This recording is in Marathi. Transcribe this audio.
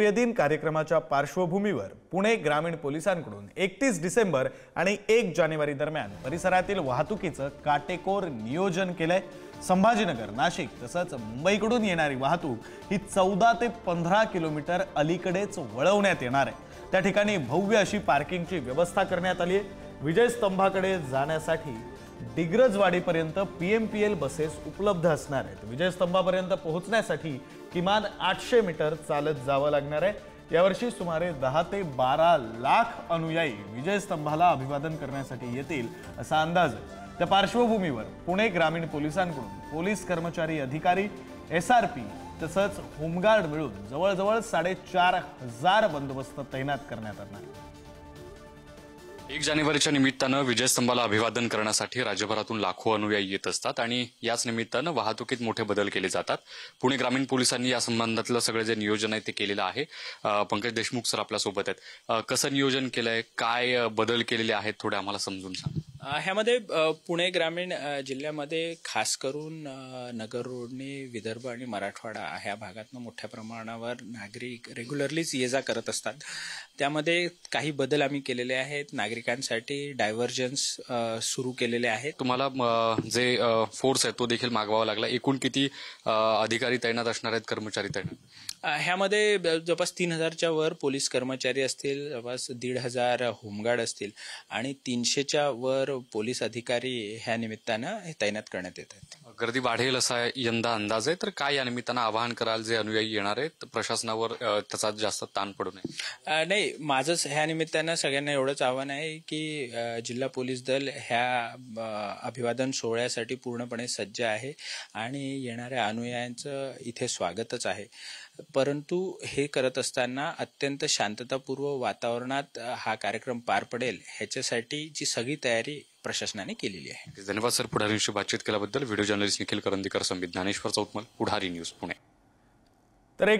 लोकप्रिय दिन कार्यक्रमाच्या पार्श्वभूमीवर पुणे ग्रामीण पोलिसांकडून 31 डिसेंबर आणि 1 जानेवारी दरम्यान परिसरातील वाहतुकीचं काटेकोर नियोजन केलंय। संभाजीनगर, नाशिक तसंच मुंबईकडून येणारी वाहतूक ही 14 ते 15 किलोमीटर अलीकडेच वळवण्यात येणार आहे। त्या ठिकाणी भव्य अशी पार्किंगची व्यवस्था करण्यात आली आहे। विजय स्तंभाकडे जाण्यासाठी डिग्रजवाडीपर्यंत पीएमपीएल बसेस उपलब्ध असणार आहेत। विजय स्तंभापर्यंत पोहोचण्यासाठी किमान 800 मीटर चालत जावं लागणार आहे। यावर्षी सुमारे 10 ते 12 लाख अनुयायी विजय स्तंभाला अभिवादन करण्यासाठी येतील असा अंदाज आहे। त्या पार्श्वभूमीवर पुणे ग्रामीण पोलिसांकडून पोलीस कर्मचारी, अधिकारी, एसआरपी तसंच होमगार्ड मिळून जवळजवळ 4500 बंदोबस्त तैनात करण्यात आला आहे। 1 जानेवारीच्या निमित्तानं विजयस्तंभाला अभिवादन करण्यासाठी राज्यभरातून लाखो अनुयायी येत असतात आणि याच निमित्तानं वाहतुकीत मोठे बदल केले जातात। पुणे ग्रामीण पोलिसांनी या संबंधातलं सगळे जे नियोजन आहे ते केलेलं आहे। पंकज देशमुख सर आपल्या सोबत आहेत। कसं नियोजन केलंय, काय बदल केलेले आहेत, थोडे आम्हाला समजून सांगा। ह्यामध्ये पुणे ग्रामीण जिल्ह्यामध्ये खास करून नगर रोडने विदर्भ आणि मराठवाडा ह्या भागातून मोठ्या प्रमाणावर नागरिक रेग्युलरलीच ये जा करत असतात। त्यामध्ये काही बदल आम्ही केलेले आहेत। नागरिकांसाठी डायव्हर्जन्स सुरू केलेले आहेत। तुम्हाला जे फोर्स आहे तो देखील मागवावा लागला। एकूण किती अधिकारी तैनात असणार आहेत, कर्मचारी तैनात? ह्यामध्ये जवळपास 3000च्या वर पोलीस कर्मचारी असतील, जवळपास 1500 होमगार्ड असतील आणि 300च्या वर पोलीस अधिकारी ह्या निमित्तानं तैनात करण्यात येत आहेत। गर्दी वाढेल असा यंदा अंदाज आहे, तर काय या निमित्तानं आवाहन कराल जे अनुयायी येणार आहेत प्रशासनावर त्याचा जास्त ताण पडू नये? नाही, माझं ह्या निमित्तानं सगळ्यांना एवढंच आव्हान आहे की जिल्हा पोलीस दल ह्या अभिवादन सोहळ्यासाठी पूर्णपणे सज्ज आहे आणि येणाऱ्या अनुयायांचं इथे स्वागतच आहे। परंतु हे करत असताना अत्यंत शांततापूर्व वातावरणात हा कार्यक्रम पार पडेल ह्याच्यासाठी जी सगळी तयारी प्रशासनाने केलेली आहे। धन्यवाद सर, पुढारींशी बातचीत केल्याबद्दल। व्हिडिओ जर्नलिस्ट निखिल करंदीकर, संबित ज्ञानेश्वर चौतमल, पुढारी न्यूज, पुणे। तर